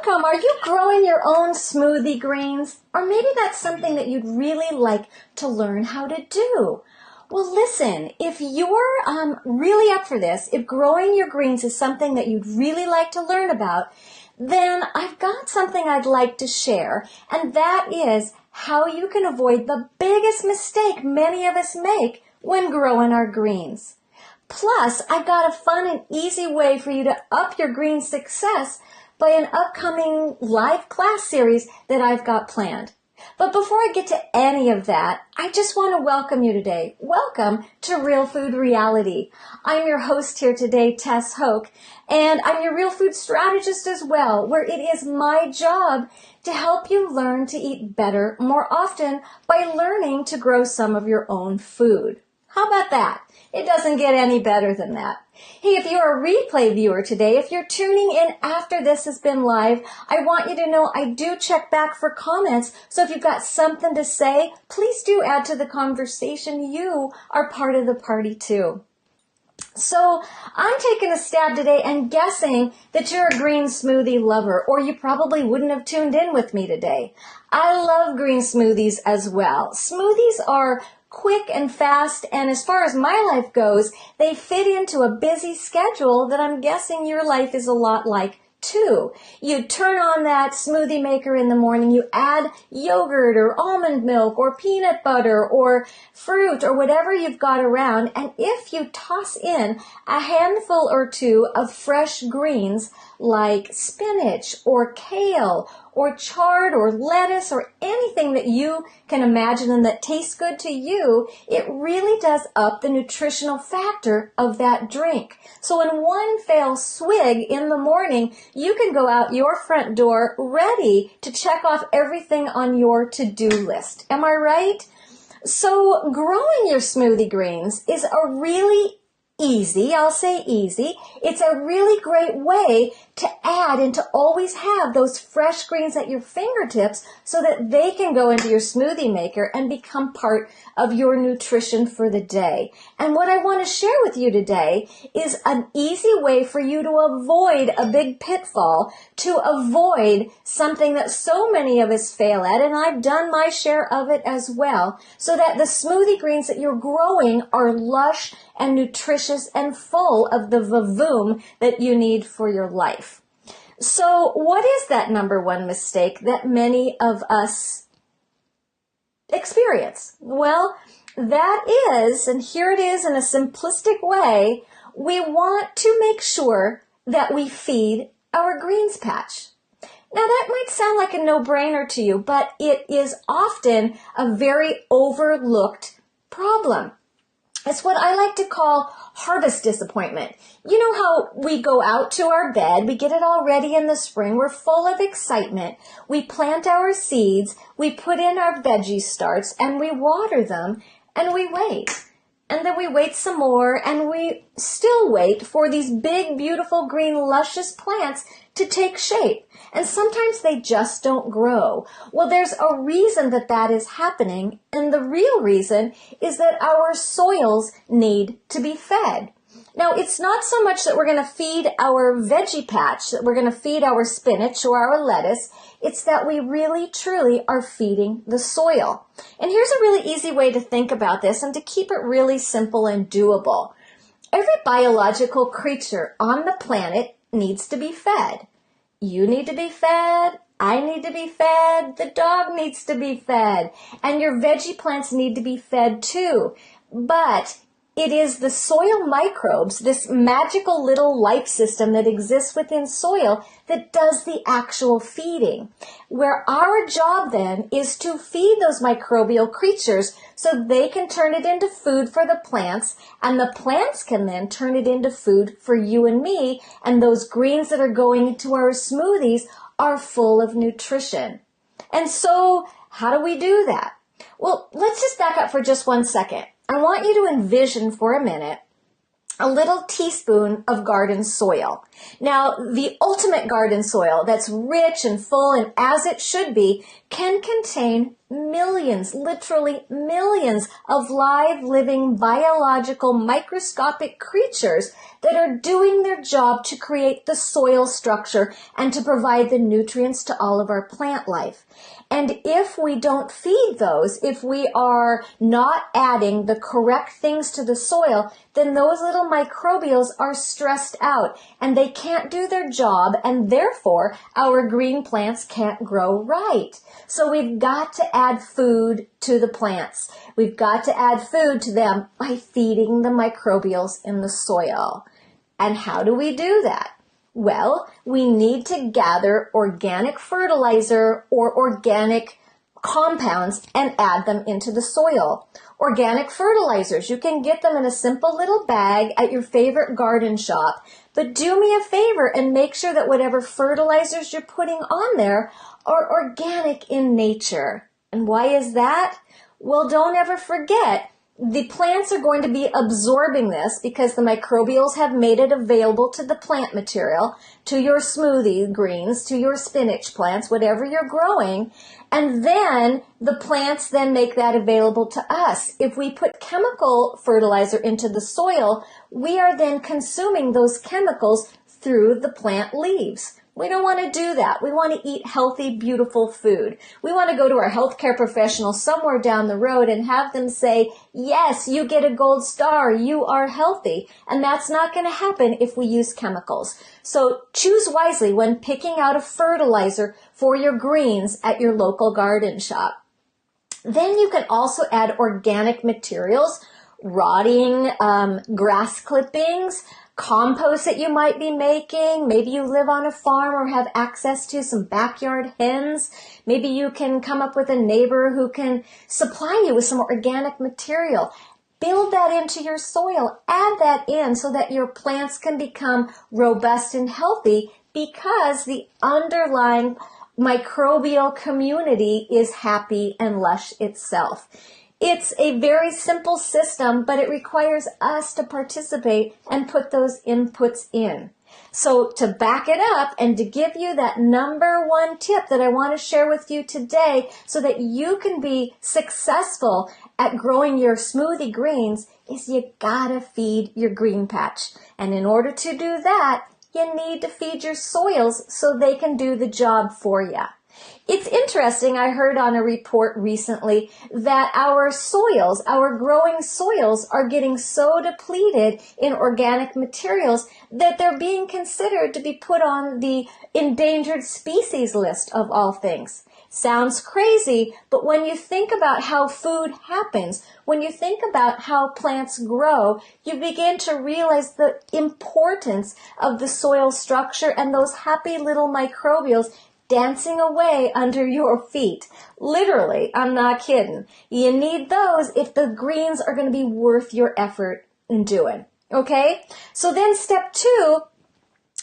welcome. Are you growing your own smoothie greens? Or maybe that's something that you'd really like to learn how to do. Well, listen, if you're really up for this, if growing your greens is something that you'd really like to learn about, then I've got something I'd like to share, and that is how you can avoid the biggest mistake many of us make when growing our greens. Plus, I've got a fun and easy way for you to up your green success by an upcoming live class series that I've got planned. But before I get to any of that, I just want to welcome you today. Welcome to Real Food Reality. I'm your host here today, Tess Hoke, and I'm your real food strategist as well, where it is my job to help you learn to eat better more often by learning to grow some of your own food. How about that? It doesn't get any better than that. Hey, if you're a replay viewer today, if you're tuning in after this has been live, I want you to know I do check back for comments. So if you've got something to say, please do add to the conversation. You are part of the party too. So I'm taking a stab today and guessing that you're a green smoothie lover, or you probably wouldn't have tuned in with me today. I love green smoothies as well. Smoothies are quick and fast, and as far as my life goes, they fit into a busy schedule that I'm guessing your life is a lot like too. You turn on that smoothie maker in the morning, you add yogurt or almond milk or peanut butter or fruit or whatever you've got around, and if you toss in a handful or two of fresh greens like spinach or kale or chard or lettuce or anything that you can imagine and that tastes good to you, it really does up the nutritional factor of that drink. So in one fell swig in the morning, you can go out your front door ready to check off everything on your to-do list. Am I right? So growing your smoothie greens is a really easy, I'll say easy. It's a really great way to add and to always have those fresh greens at your fingertips so that they can go into your smoothie maker and become part of your nutrition for the day. And what I want to share with you today is an easy way for you to avoid a big pitfall, to avoid something that so many of us fail at, and I've done my share of it as well, so that the smoothie greens that you're growing are lush and nutritious and full of the vavoom that you need for your life. So what is that number one mistake that many of us experience? Well, that is, and here it is in a simplistic way, we want to make sure that we feed our greens patch. Now that might sound like a no-brainer to you, but it is often a very overlooked problem. It's what I like to call harvest disappointment. You know how we go out to our bed, we get it all ready in the spring, we're full of excitement, we plant our seeds, we put in our veggie starts, and we water them, and we wait. And then we wait some more, and we still wait for these big, beautiful, green, luscious plants to take shape. And sometimes they just don't grow. Well, there's a reason that that is happening, and the real reason is that our soils need to be fed. Now, it's not so much that we're going to feed our veggie patch, that we're going to feed our spinach or our lettuce. It's that we really, truly are feeding the soil. And here's a really easy way to think about this and to keep it really simple and doable. Every biological creature on the planet needs to be fed. You need to be fed. I need to be fed. The dog needs to be fed. And your veggie plants need to be fed too. But it is the soil microbes, this magical little life system that exists within soil, that does the actual feeding. Where our job then is to feed those microbial creatures so they can turn it into food for the plants, and the plants can then turn it into food for you and me, and those greens that are going into our smoothies are full of nutrition. And so, how do we do that? Well, let's just back up for just 1 second. I want you to envision for a minute a little teaspoon of garden soil. Now, the ultimate garden soil that's rich and full and as it should be can contain millions, literally millions of live, living, biological, microscopic creatures that are doing their job to create the soil structure and to provide the nutrients to all of our plant life. And if we don't feed those, if we are not adding the correct things to the soil, then those little microbials are stressed out and they can't do their job, and therefore our green plants can't grow right. So we've got to add food to the plants. We've got to add food to them by feeding the microbials in the soil. And how do we do that? Well, we need to gather organic fertilizer or organic compounds and add them into the soil. Organic fertilizers, you can get them in a simple little bag at your favorite garden shop. But do me a favor and make sure that whatever fertilizers you're putting on there are organic in nature. And why is that? Well, don't ever forget, the plants are going to be absorbing this because the microbials have made it available to the plant material, to your smoothie greens, to your spinach plants, whatever you're growing. And then the plants then make that available to us. If we put chemical fertilizer into the soil, we are then consuming those chemicals through the plant leaves. We don't want to do that. We want to eat healthy, beautiful food. We want to go to our healthcare professional somewhere down the road and have them say, yes, you get a gold star. You are healthy. And that's not going to happen if we use chemicals. So choose wisely when picking out a fertilizer for your greens at your local garden shop. Then you can also add organic materials, rotting grass clippings, compost that you might be making. Maybe you live on a farm or have access to some backyard hens. Maybe you can come up with a neighbor who can supply you with some organic material. Build that into your soil. Add that in so that your plants can become robust and healthy because the underlying microbial community is happy and lush itself. It's a very simple system, but it requires us to participate and put those inputs in. So to back it up and to give you that number one tip that I want to share with you today so that you can be successful at growing your smoothie greens is you gotta feed your green patch. And in order to do that, you need to feed your soils so they can do the job for you. It's interesting, I heard on a report recently that our soils, our growing soils, are getting so depleted in organic materials that they're being considered to be put on the endangered species list of all things. Sounds crazy, but when you think about how food happens, when you think about how plants grow, you begin to realize the importance of the soil structure and those happy little microbials dancing away under your feet. Literally, I'm not kidding. You need those if the greens are going to be worth your effort in doing. Okay? So then step 2,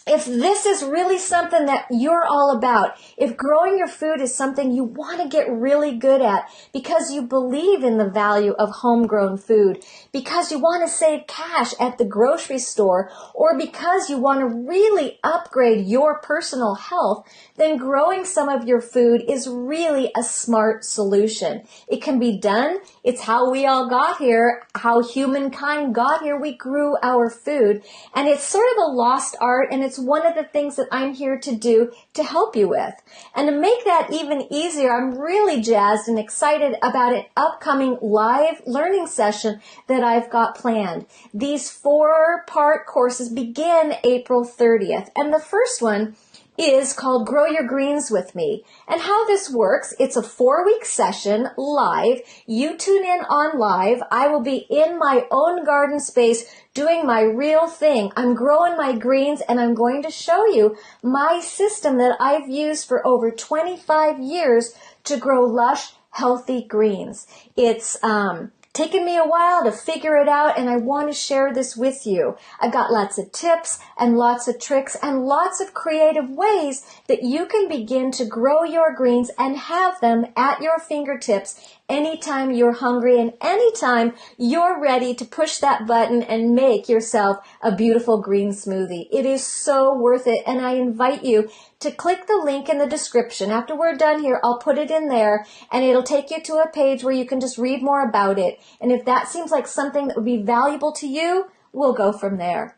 if this is really something that you're all about, if growing your food is something you want to get really good at because you believe in the value of homegrown food, because you want to save cash at the grocery store, or because you want to really upgrade your personal health, then growing some of your food is really a smart solution. It can be done. It's how we all got here, how humankind got here. We grew our food, and it's sort of a lost art, and it's one of the things that I'm here to do to help you with. And to make that even easier, I'm really jazzed and excited about an upcoming live learning session that I've got planned. These 4-part courses begin April 30th, and the first one is called Grow Your Greens with Me. And how this works, it's a 4-week session live. You tune in on live. I will be in my own garden space doing my real thing. I'm growing my greens and I'm going to show you my system that I've used for over 25 years to grow lush, healthy greens. It's taken me a while to figure it out, and I want to share this with you. I've got lots of tips and lots of tricks and lots of creative ways that you can begin to grow your greens and have them at your fingertips anytime you're hungry and anytime you're ready to push that button and make yourself a beautiful green smoothie. It is so worth it, and I invite you to click the link in the description. After we're done here, I'll put it in there, and it'll take you to a page where you can just read more about it. And if that seems like something that would be valuable to you, we'll go from there.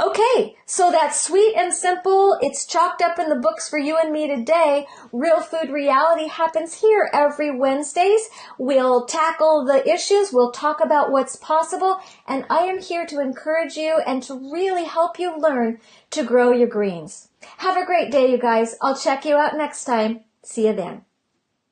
Okay, so that's sweet and simple. It's chalked up in the books for you and me today. Real Food Reality happens here every Wednesdays. We'll tackle the issues. We'll talk about what's possible. And I am here to encourage you and to really help you learn to grow your greens. Have a great day, you guys. I'll check you out next time. See you then.